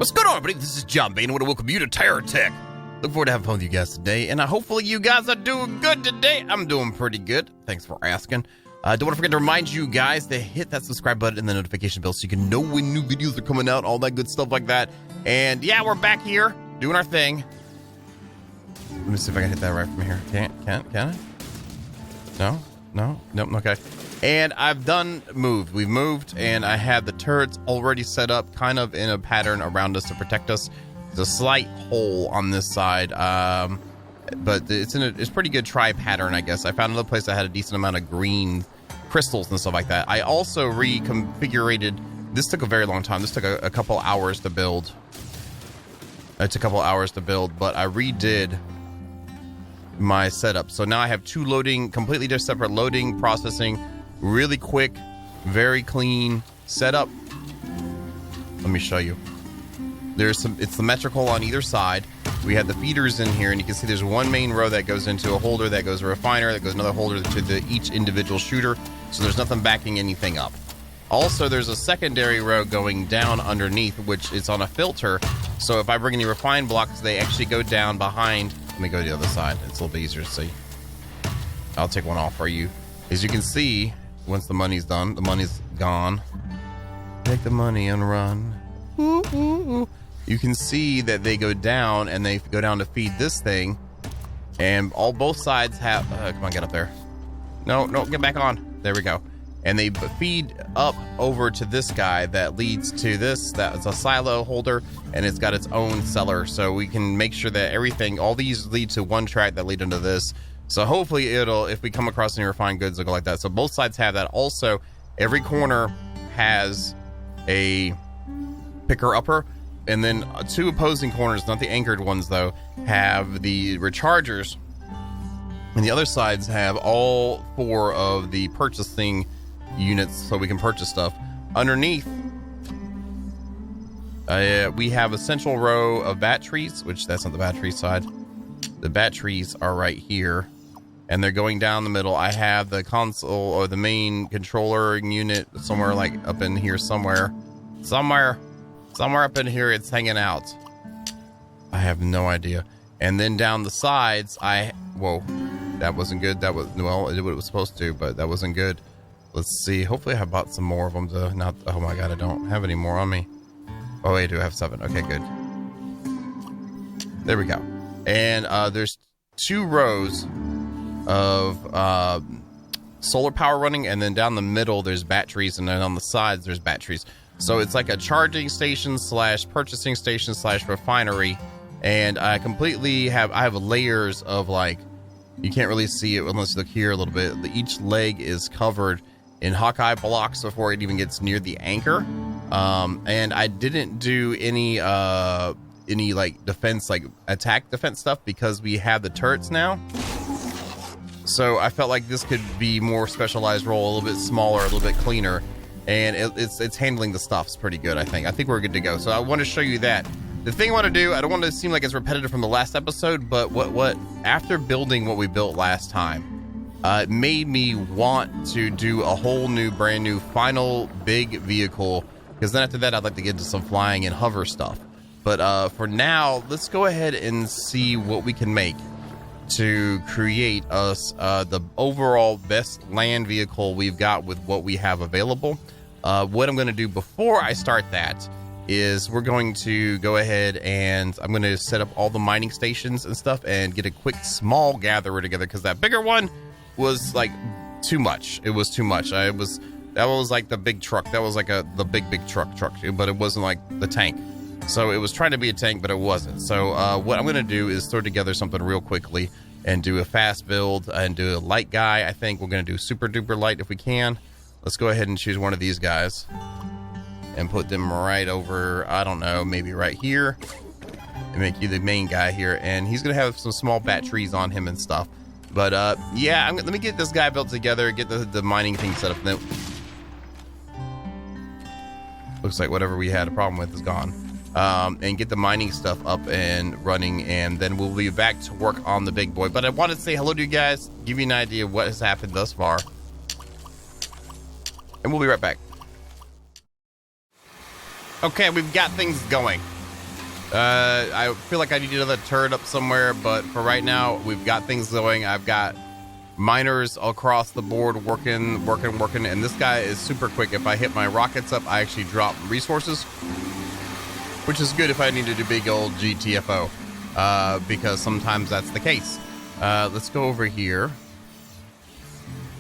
What's going on, everybody? This is John Bain. I want to welcome you to TerraTech. Look forward to having fun with you guys today, and hopefully you guys are doing good today. I'm doing pretty good. Thanks for asking. Don't want to forget to remind you guys to hit that subscribe button and the notification bell so you can know when new videos are coming out, all that good stuff like that. And yeah, we're back here doing our thing. Let me see if I can hit that right from here. Can I? Nope, okay. And I've we've moved, and I have the turrets already set up kind of in a pattern around us to protect us. There's a slight hole on this side, but it's pretty good pattern, I guess. I found another place that had a decent amount of green crystals and stuff like that. I also reconfigured. This took a very long time. This took a couple hours to build. It's a couple hours to build, but I redid my setup. So now I have two completely separate loading, processing, really quick, very clean setup. Let me show you. It's symmetrical on either side. We have the feeders in here, and you can see there's one main row that goes into a holder, that goes a refiner, that goes another holder to each individual shooter. So there's nothing backing anything up. Also, there's a secondary row going down underneath, which is on a filter. So if I bring any refined blocks, they actually go down behind. Let me go to the other side. It's a little bit easier to see. I'll take one off for you. As you can see, once the money's done, the money's gone. Take the money and run. Ooh, ooh, ooh. You can see that they go down, and they go down to feed this thing. And both sides have... come on, get up there. No, get back on. There we go. And they feed up over to this guy that leads to this. That's a silo holder, and it's got its own cellar. So we can make sure that all these lead to one track that lead into this. So hopefully if we come across any refined goods, it'll go like that. So both sides have that. Also, every corner has a picker-upper. And then two opposing corners, not the anchored ones though, have the rechargers. And the other sides have all four of the purchasing units, so we can purchase stuff. Underneath, we have a central row of batteries, which that's not the battery side. The batteries are right here, and they're going down the middle. I have the console or the main controller unit somewhere like up in here somewhere up in here. It's hanging out. I have no idea. And then down the sides, whoa, that wasn't good. That was, well, it did what it was supposed to, but that wasn't good. Let's see. Hopefully I bought some more of them to not... Oh my god, I don't have any more on me. Oh, I do have 7. Okay, good. There we go. And there's 2 rows of solar power running, and then down the middle there's batteries, and then on the sides there's batteries. So it's like a charging station / purchasing station / refinery. And I have layers of, like, you can't really see it unless you look here a little bit. Each leg is covered in Hawkeye blocks before it even gets near the anchor. And I didn't do any like defense, like attack defense stuff, because we have the turrets now. So I felt like this could be more specialized role, a little bit smaller, a little bit cleaner. And it's handling the stuffs pretty good, I think. I think we're good to go. So I want to show you that. The thing I want to do, I don't want to seem like it's repetitive from the last episode, but what after building what we built last time, it made me want to do a whole brand new final big vehicle, because then after that I'd like to get into some flying and hover stuff. But for now, let's go ahead and see what we can make to create us the overall best land vehicle we've got with what we have available. What I'm going to do before I start that is we're going to go ahead and I'm going to set up all the mining stations and stuff and get a quick small gatherer together, because that bigger one was like too much. It was too much. That was like the big truck. That was like the big truck, but it wasn't like the tank. So it was trying to be a tank, but it wasn't. So what I'm going to do is throw together something real quickly and do a fast build and do a light guy. I think we're going to do super duper light if we can. Let's go ahead and choose one of these guys and put them right over, I don't know, maybe right here, and make you the main guy here. And he's going to have some small batteries on him and stuff. But yeah, let me get this guy built together, get the mining thing set up. And then, looks like whatever we had a problem with is gone. And get the mining stuff up and running, and then we'll be back to work on the big boy. But I wanted to say hello to you guys, give you an idea of what has happened thus far, and we'll be right back. Okay, we've got things going. I feel like I need another turret up somewhere, but for right now, we've got things going. I've got miners across the board working, and this guy is super quick. If I hit my rockets up, I actually drop resources, which is good if I need to do big old GTFO, because sometimes that's the case. Let's go over here,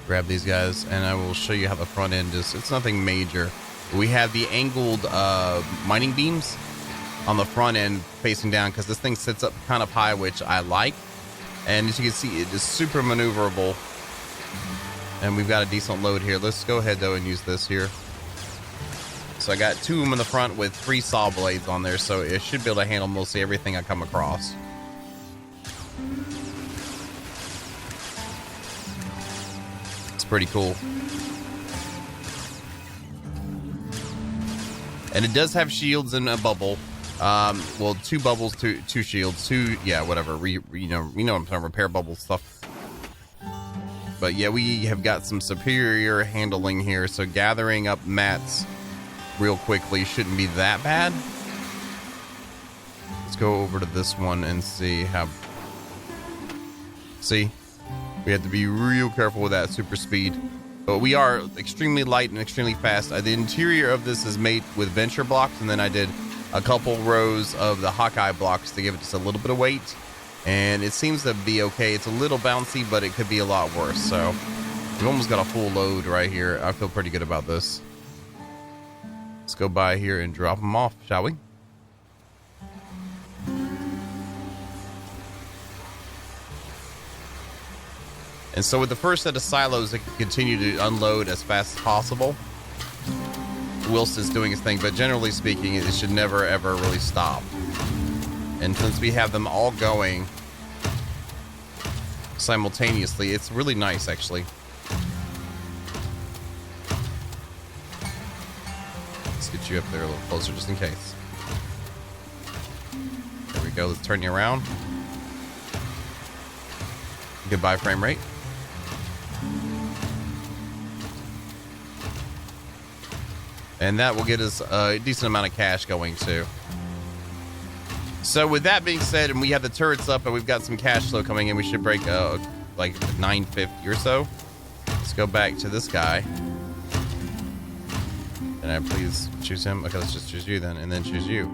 grab these guys, and I will show you how the front end is. It's nothing major. We have the angled mining beams on the front end facing down because this thing sits up kind of high, which I like. And as you can see, it is super maneuverable. And we've got a decent load here. Let's go ahead though and use this here. So I got 2 of them in the front with 3 saw blades on there, so it should be able to handle mostly everything I come across. It's pretty cool. And it does have shields and a bubble. Well, 2 bubbles, 2 shields, 2, yeah, whatever. You know what I'm talking, repair bubble stuff. But yeah, we have got some superior handling here, so gathering up mats real quickly shouldn't be that bad. Let's go over to this one and see how. See, we have to be real careful with that super speed. But we are extremely light and extremely fast. The interior of this is made with venture blocks, and then I did a couple rows of the Hawkeye blocks to give it just a little bit of weight, and it seems to be okay. It's a little bouncy, but it could be a lot worse. So we've almost got a full load right here. I feel pretty good about this. Let's go by here and drop them off, shall we? And so with the first set of silos, it can continue to unload as fast as possible whilst it's doing its thing, but generally speaking, it should never ever really stop. And since we have them all going simultaneously, it's really nice actually. Let's get you up there a little closer just in case. There we go. Let's turn you around. Goodbye frame rate. And that will get us a decent amount of cash going too. So with that being said, and we have the turrets up and we've got some cash flow coming in, we should break like 950 or so. Let's go back to this guy. Can I please choose him? Okay, let's just choose you then, and then choose you.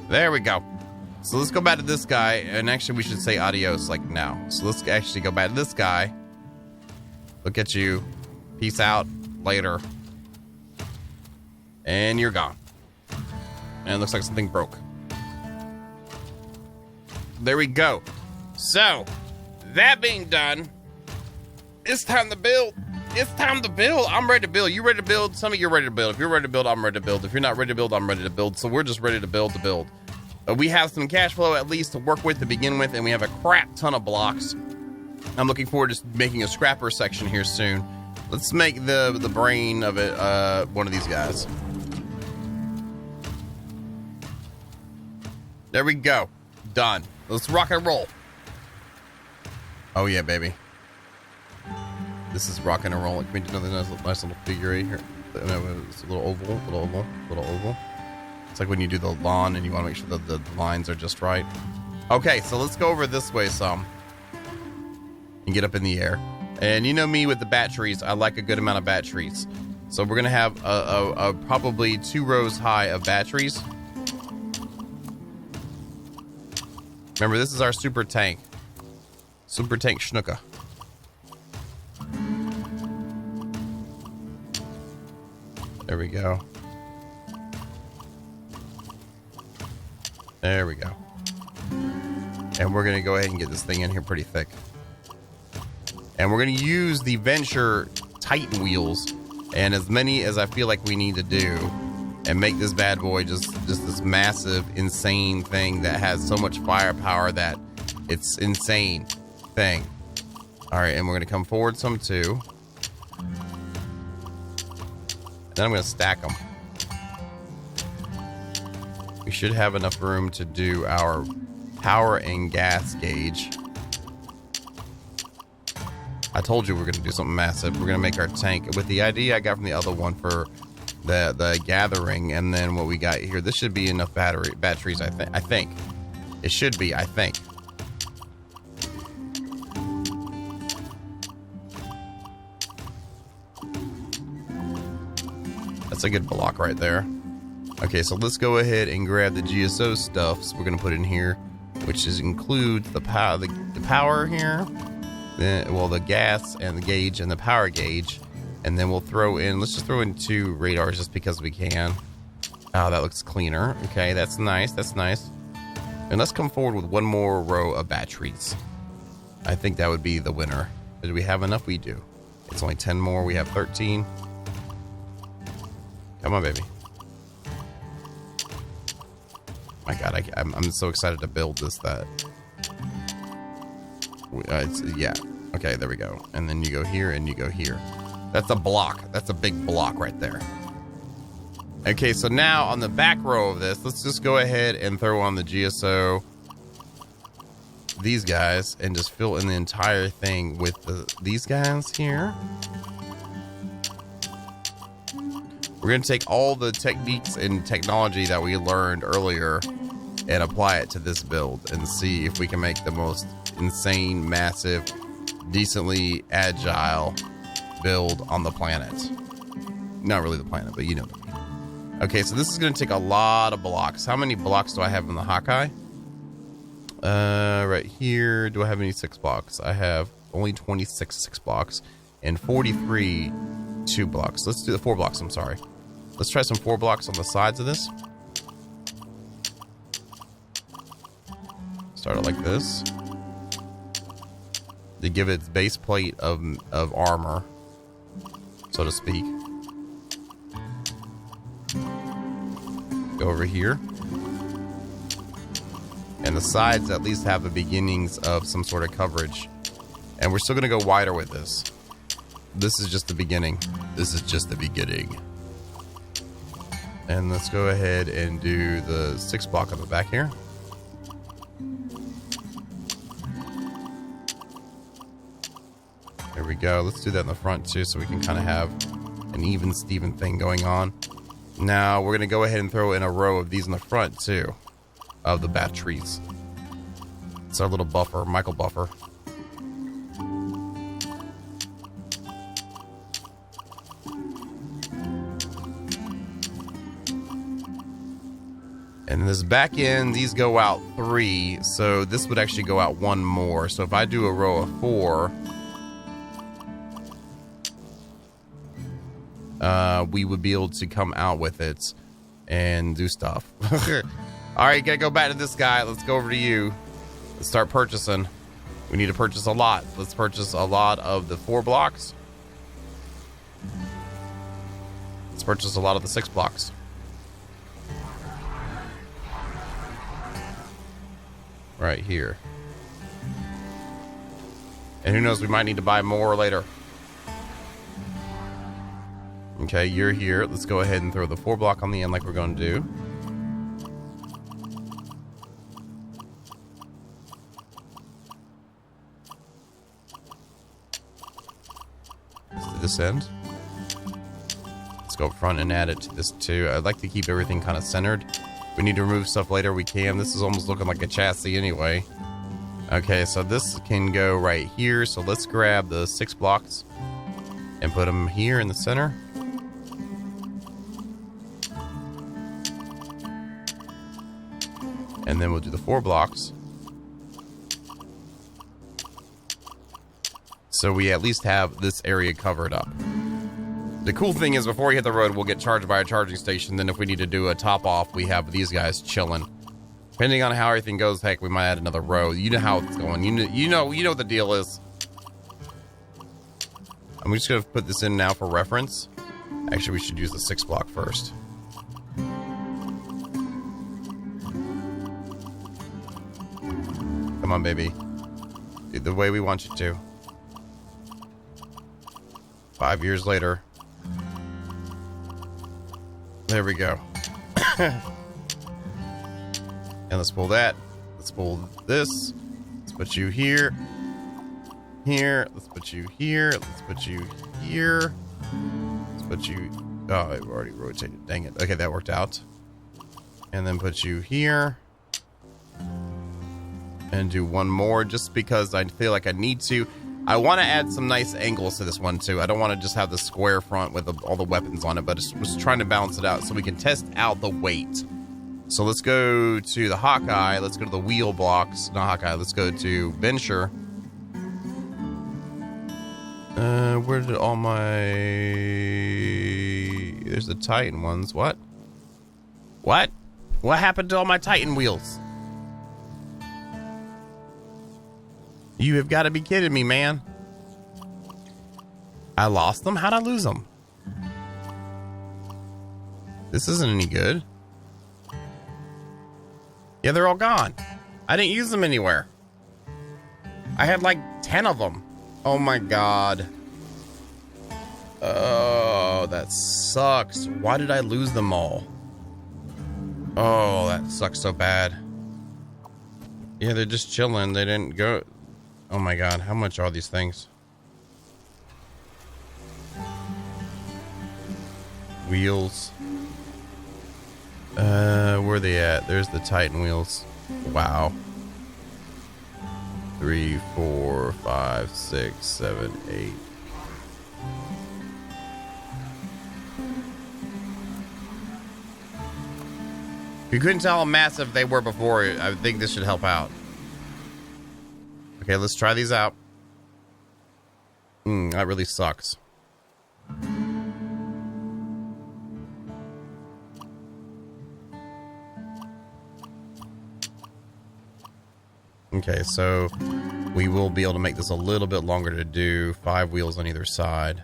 There we go. So let's go back to this guy, and actually we should say adios like now. So let's actually go back to this guy. Look at you. Peace out. Later. And you're gone. And it looks like something broke. There we go. So, that being done, it's time to build. It's time to build. I'm ready to build. You ready to build? Some of you are ready to build. If you're ready to build, I'm ready to build. If you're not ready to build, I'm ready to build. So we're just ready to build to build. We have some cash flow at least to work with to begin with, and we have a crap ton of blocks. I'm looking forward to making a scrapper section here soon. Let's make the brain of it one of these guys. There we go. Done. Let's rock and roll. Oh yeah, baby. This is rock and roll. Can we do another nice little figure eight here? It's a little oval, little oval. It's like when you do the lawn and you want to make sure that the lines are just right. Okay, so let's go over this way some and get up in the air. And you know me with the batteries, I like a good amount of batteries. So we're gonna have a probably 2 rows high of batteries. Remember, this is our super tank. Super tank Schnucka. There we go. There we go. And we're going to go ahead and get this thing in here pretty thick. And we're going to use the Venture Titan wheels, and as many as I feel like we need to do, and make this bad boy just this massive, insane thing that has so much firepower that it's insane thing. All right, and we're going to come forward some too. And then I'm going to stack them. We should have enough room to do our power and gas gauge. I told you we're going to do something massive. We're going to make our tank with the idea I got from the other one for the gathering, and then what we got here. This should be enough batteries. I think it should be. I think. That's a good block right there. Okay, so let's go ahead and grab the GSO stuff. So we're gonna put in here, which includes the power here, the gas and the gauge and the power gauge, and then we'll throw in. Let's just throw in 2 radars just because we can. Oh, that looks cleaner. Okay, that's nice. That's nice. And let's come forward with 1 more row of batteries. I think that would be the winner. Do we have enough? We do. It's only 10 more. We have 13. Come on, baby. My God, I'm so excited to build this that. Yeah. Okay, there we go. And then you go here and you go here. That's a block. That's a big block right there. Okay, so now on the back row of this, let's just go ahead and throw on the GSO, these guys, and just fill in the entire thing with these guys here. We're going to take all the techniques and technology that we learned earlier and apply it to this build and see if we can make the most insane, massive, decently agile build on the planet. Not really the planet, but you know what I mean. Okay, so this is going to take a lot of blocks. How many blocks do I have in the Hawkeye? Right here. Do I have any 6 blocks? I have only 26 6 blocks and 43 2 blocks. Let's do the 4 blocks. I'm sorry. Let's try some 4 blocks on the sides of this. Start it like this. To give it its base plate of armor, so to speak. Go over here. And the sides at least have the beginnings of some sort of coverage. And we're still going to go wider with this. This is just the beginning. This is just the beginning. And let's go ahead and do the 6 block on the back here. There we go. Let's do that in the front too, so we can kind of have an even Steven thing going on. Now we're going to go ahead and throw in a row of these in the front too, of the batteries. It's our little buffer, Michael buffer. And this back end, these go out 3, so this would actually go out 1 more. So if I do a row of 4, we would be able to come out with it and do stuff. All right, gotta go back to this guy. Let's go over to you. Let's start purchasing. We need to purchase a lot. Let's purchase a lot of the 4 blocks. Let's purchase a lot of the 6 blocks. Right here. And who knows, we might need to buy more later. Okay, you're here. Let's go ahead and throw the 4 block on the end like we're going to do. Let's do this end. Let's go up front and add it to this too. I'd like to keep everything kind of centered. If we need to remove stuff later, we can. This is almost looking like a chassis anyway. Okay, so this can go right here. So let's grab the 6 blocks and put them here in the center. And then we'll do the 4 blocks. So we at least have this area covered up. The cool thing is before we hit the road, we'll get charged by a charging station. Then if we need to do a top off, we have these guys chilling. Depending on how everything goes, heck, we might add another row. You know how it's going. You know what the deal is. I'm just going to put this in now for reference. Actually, we should use the 6 block first. Come on, baby. The way we want you to. 5 years later. There we go. And let's pull that. Let's pull this. Let's put you here. Here. Let's put you here. Let's put you here. Let's put you Oh, I've already rotated. Dang it. Okay, that worked out. And then put you here. And do one more just because I feel like I need to. I want to add some nice angles to this one too. I don't want to just have the square front with all the weapons on it, but I was trying to balance it out so we can test out the weight. So let's go to the Hawkeye. Let's go to the wheel blocks. Not Hawkeye. Let's go to Venture. Where did all my... There's the Titan ones. What? What? What happened to all my Titan wheels? You have got to be kidding me, man. I lost them? How'd I lose them? This isn't any good. Yeah, they're all gone. I didn't use them anywhere. I had like 10 of them. Oh my god. Oh, that sucks. Why did I lose them all? Oh, that sucks so bad. Yeah, they're just chilling. They didn't go... Oh my god, how much are these things? Wheels. Where are they at? There's the Titan wheels. Wow. 3, 4, 5, 6, 7, 8. You couldn't tell how massive they were before. I think this should help out. Okay, let's try these out. That really sucks. Okay, so we will be able to make this a little bit longer to do. 5 wheels on either side.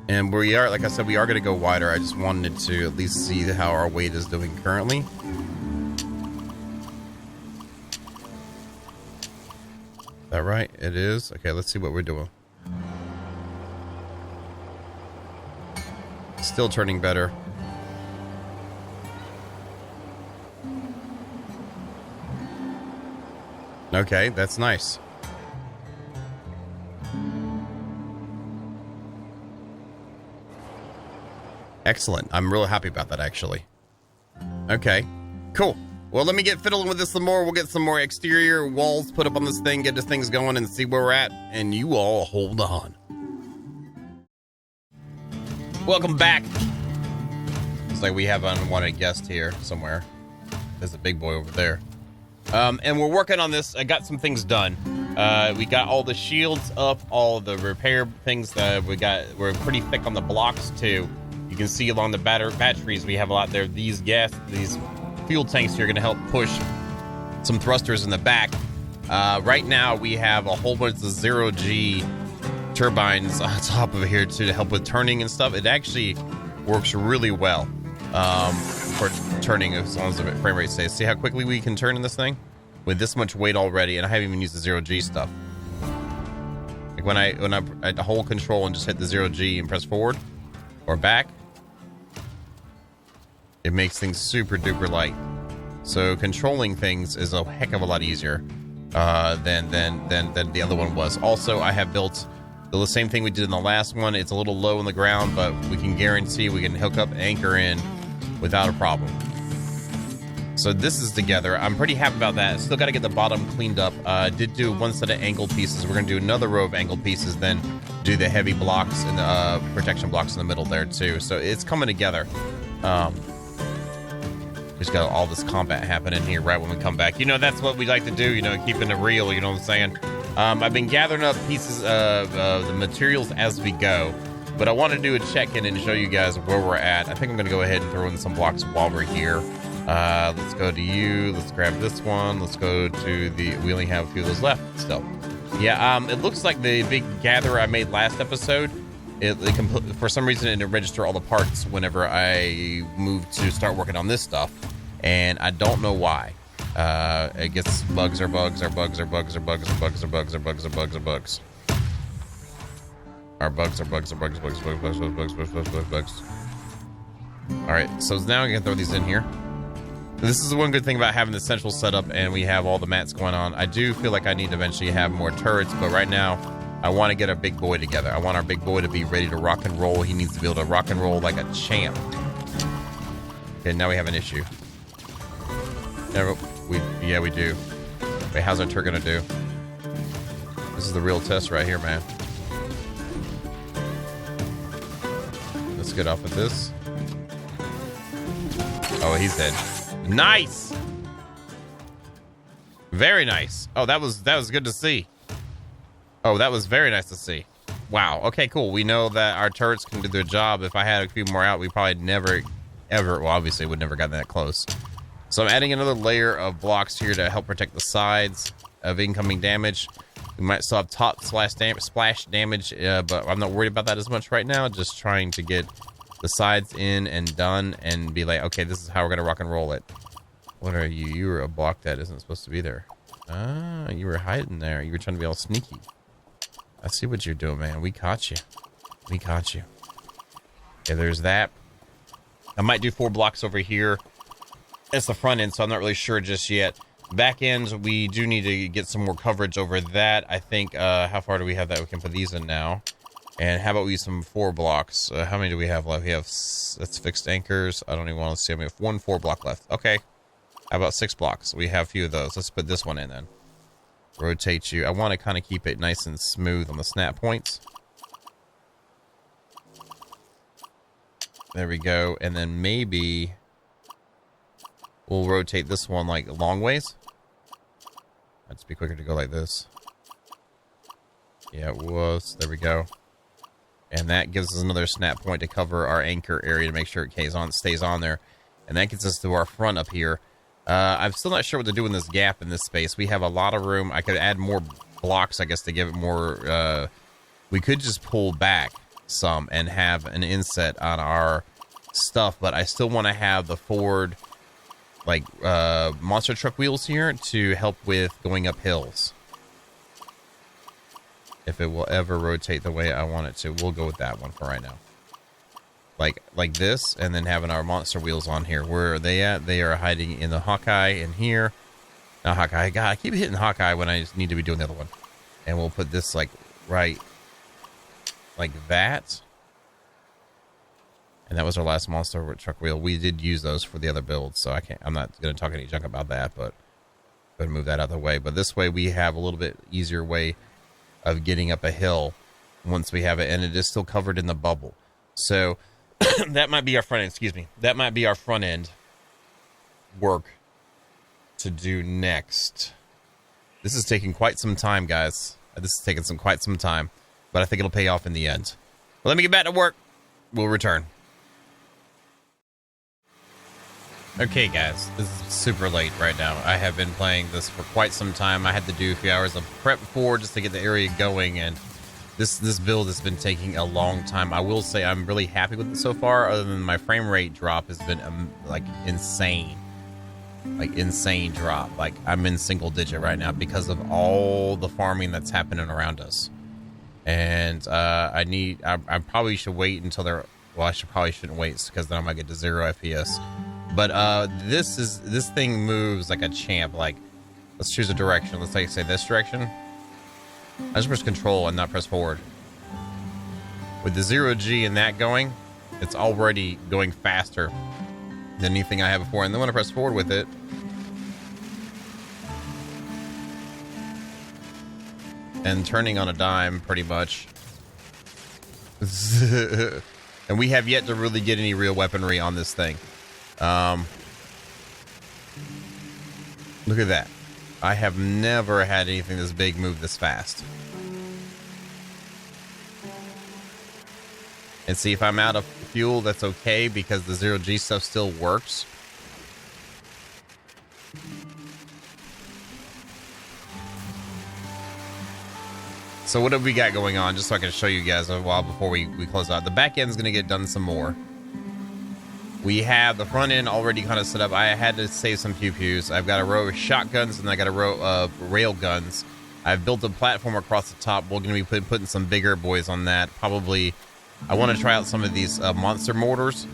And we are, like I said, we are going to go wider. I just wanted to at least see how our weight is doing currently. Is that right? It is. Okay, let's see what we're doing. Still turning better. Okay, that's nice. Excellent. I'm really happy about that, actually. Okay, cool. Well, let me get fiddling with this some more. We'll get some more exterior walls put up on this thing, get this things going, and see where we're at. And you all hold on. Welcome back. Looks like we have an unwanted guest here somewhere. There's a big boy over there. And we're working on this. I got some things done. We got all the shields up, all the repair things that we're pretty thick on the blocks too. You can see along the batteries we have a lot there. These fuel tanks here are going to help push some thrusters in the back. Right now we have a whole bunch of 0G turbines on top of here to help with turning and stuff. It actually works really well for turning as long as the frame rate stays. See how quickly we can turn in this thing with this much weight already, and I haven't even used the 0G stuff. Like when I hold control and just hit the 0G and press forward or back, it makes things super duper light. So controlling things is a heck of a lot easier than the other one was. Also, I have built the same thing we did in the last one. It's a little low on the ground, but we can guarantee we can hook up, anchor in without a problem. So this is together. I'm pretty happy about that. Still got to get the bottom cleaned up. Did do one set of angled pieces. We're going to do another row of angled pieces, then do the heavy blocks and the protection blocks in the middle there too. So it's coming together. Just got all this combat happening here right when we come back. You know, that's what we like to do, you know, keeping it real, you know what I'm saying? I've been gathering up pieces of the materials as we go, but I want to do a check-in and show you guys where we're at. I think I'm going to go ahead and throw in some blocks while we're here. Let's go to you. Let's grab this one. Let's go to we only have a few of those left still. Yeah, it looks like the big gatherer I made last episode, for some reason it didn't register all the parts whenever I moved to start working on this stuff, and I don't know why. I guess bugs are bugs are bugs are bugs are bugs are bugs are bugs are bugs are bugs are bugs. Our bugs are bugs are bugs bugs bugs bugs bugs bugs bugs bugs bugs. All right, so now I can throw these in here. This is the one good thing about having the central setup and we have all the mats going on. I do feel like I need to eventually have more turrets, but right now I want to get our big boy together. I want our big boy to be ready to rock and roll. He needs to be able to rock and roll like a champ. Okay, now we have an issue. Yeah, we do. Wait, how's our turret gonna do? This is the real test right here, man. Let's get off of this. Oh, he's dead. Nice. Very nice. Oh, that was good to see. Oh, that was very nice to see. Wow. Okay, cool. We know that our turrets can do their job. If I had a few more out, we probably never, ever, well, obviously would never gotten that close. So I'm adding another layer of blocks here to help protect the sides of incoming damage. We might still have top splash damage, but I'm not worried about that as much right now. Just trying to get the sides in and done and be like, okay, this is how we're going to rock and roll it. What are you? You were a block that isn't supposed to be there. Ah, you were hiding there. You were trying to be all sneaky. I see what you're doing, man. We caught you. We caught you. Okay, there's that. I might do 4 blocks over here. That's the front end, so I'm not really sure just yet. Back end, we do need to get some more coverage over that. I think, how far do we have that? We can put these in now. And how about we use some 4 blocks? How many do we have left? We have, that's fixed anchors. I don't even want to see. We have 1 4 block left. Okay. How about 6 blocks? We have a few of those. Let's put this one in then. Rotate you. I want to kind of keep it nice and smooth on the snap points. There we go. And then maybe we'll rotate this one like long ways. Might just be quicker to go like this. Yeah, it was. There we go. And that gives us another snap point to cover our anchor area to make sure it stays on there. And that gets us to our front up here. I'm still not sure what to do in this gap in this space. We have a lot of room. I could add more blocks, I guess, to give it more. We could just pull back some and have an inset on our stuff, but I still want to have the forward, like, monster truck wheels here to help with going up hills. If it will ever rotate the way I want it to, we'll go with that one for right now. Like this, and then having our monster wheels on here. Where are they at? They are hiding in the Hawkeye in here. Now Hawkeye, God, I keep hitting Hawkeye when I just need to be doing the other one. And we'll put this like right like that. And that was our last monster truck wheel. We did use those for the other builds, so I'm not going to talk any junk about that, but I'm going to move that out of the way. But this way we have a little bit easier way of getting up a hill once we have it, and it is still covered in the bubble. So that might be our front end, excuse me. That might be our front end work to do next. This is taking quite some time, guys. This is taking quite some time, but I think it'll pay off in the end. Well, let me get back to work. We'll return. Okay, guys, this is super late right now. I have been playing this for quite some time. I had to do a few hours of prep before just to get the area going, and this build has been taking a long time. I will say I'm really happy with it so far, other than my frame rate drop has been like insane. Like insane drop. Like I'm in single digit right now because of all the farming that's happening around us. And I probably should wait until they're, well, I probably shouldn't wait because then I might get to 0 FPS. But this thing moves like a champ. Like, let's choose a direction. Let's say this direction. I just press control and not press forward. With the 0G and that going, it's already going faster than anything I had before. And then when I press forward with it, and turning on a dime pretty much. And we have yet to really get any real weaponry on this thing. Look at that. I have never had anything this big move this fast. And see, if I'm out of fuel, that's okay because the 0G stuff still works. So what have we got going on, just so I can show you guys a while before we close out. The back end's going to get done some more. We have the front end already kind of set up. I had to save some pew-pews. I've got a row of shotguns, and I got a row of rail guns. I've built a platform across the top. We're going to be putting some bigger boys on that. Probably, I want to try out some of these monster mortars.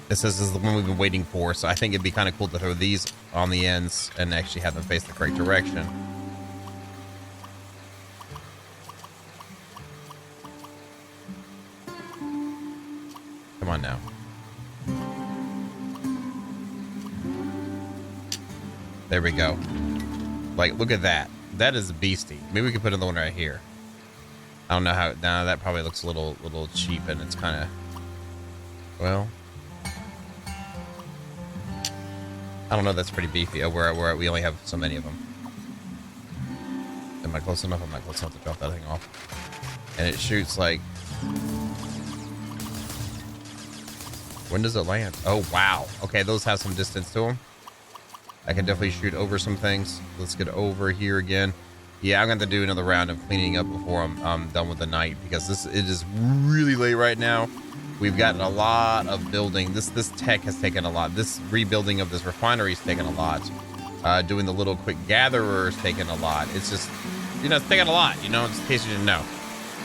This is the one we've been waiting for, so I think it'd be kind of cool to throw these on the ends and actually have them face the correct direction. on now. There we go. Like, look at that. That is beastie. Maybe we could put another one right here. I don't know how. Nah, that probably looks a little cheap, and it's kind of. Well, I don't know. That's pretty beefy. Oh, we only have so many of them. Am I close enough? I'm not close enough to drop that thing off. And it shoots like. When does it land? Oh wow. Okay, those have some distance to them. I can definitely shoot over some things. Let's get over here again. Yeah, I'm going to do another round of cleaning up before I'm done with the night, because it is really late right now. We've gotten a lot of building. This tech has taken a lot. This rebuilding of this refinery has taken a lot. Doing the little quick gatherers taken a lot. It's just, it's taken a lot, just in case you didn't know.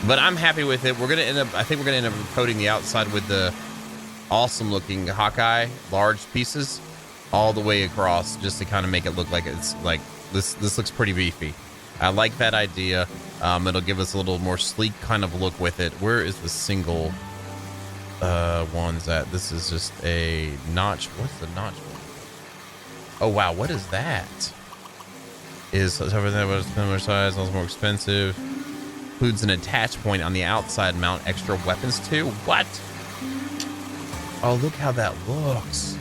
But I'm happy with it. I think we're going to end up coating the outside with the awesome looking Hawkeye large pieces all the way across, just to kind of make it look like it's like this looks pretty beefy. I like that idea. It'll give us a little more sleek kind of look with it. Where is the single ones at? This is just a notch. What's the notch one? Oh wow, what is that? Is everything about a similar size, also more expensive. Includes an attach point on the outside, mount extra weapons too. What? Oh, look how that looks.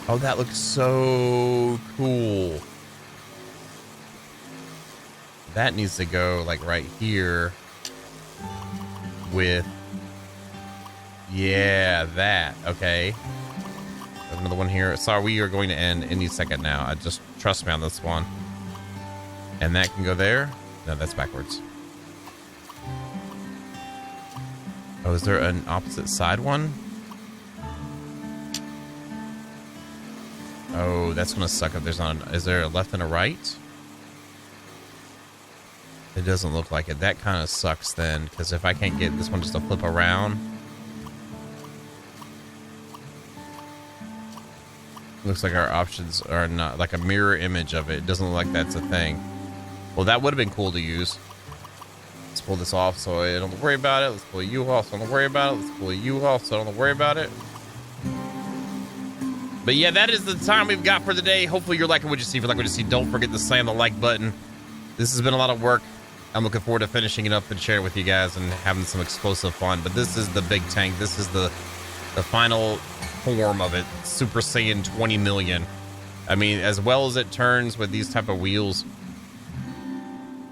Oh, that looks so cool. That needs to go like right here with, yeah, that. Okay. Another one here. Sorry, we are going to end any second now. Just trust me on this one. And that can go there. No, that's backwards. Oh, is there an opposite side one? Oh, that's gonna suck if there's not. Is there a left and a right? It doesn't look like it. That kind of sucks then, because if I can't get this one just to flip around. Looks like our options are not like a mirror image of it. It doesn't look like that's a thing. Well, that would have been cool to use. Let's pull this off so I don't worry about it. Let's pull you off so I don't worry about it. Let's pull you off so I don't worry about it. But yeah, that is the time we've got for the day. Hopefully you're liking what you see. If you like what you see, don't forget to slam the like button. This has been a lot of work. I'm looking forward to finishing it up and sharing it with you guys and having some explosive fun. But this is the big tank. This is the final form of it. Super Saiyan 20 million. I mean, as well as it turns with these type of wheels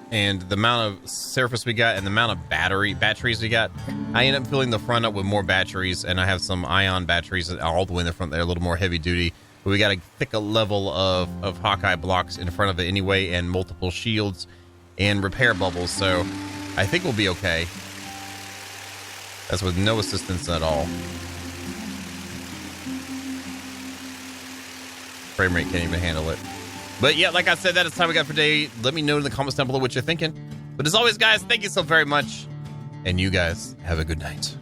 and the amount of surface we got and the amount of batteries we got, I end up filling the front up with more batteries, and I have some ion batteries all the way in the front there, a little more heavy duty. But we got a thicker level of Hawkeye blocks in front of it anyway, and multiple shields and repair bubbles, so I think we'll be okay. That's with no assistance at all. Frame rate can't even handle it. But yeah, like I said, that is time we got for today. Let me know in the comments down below what you're thinking. But as always, guys, thank you so very much. And you guys have a good night.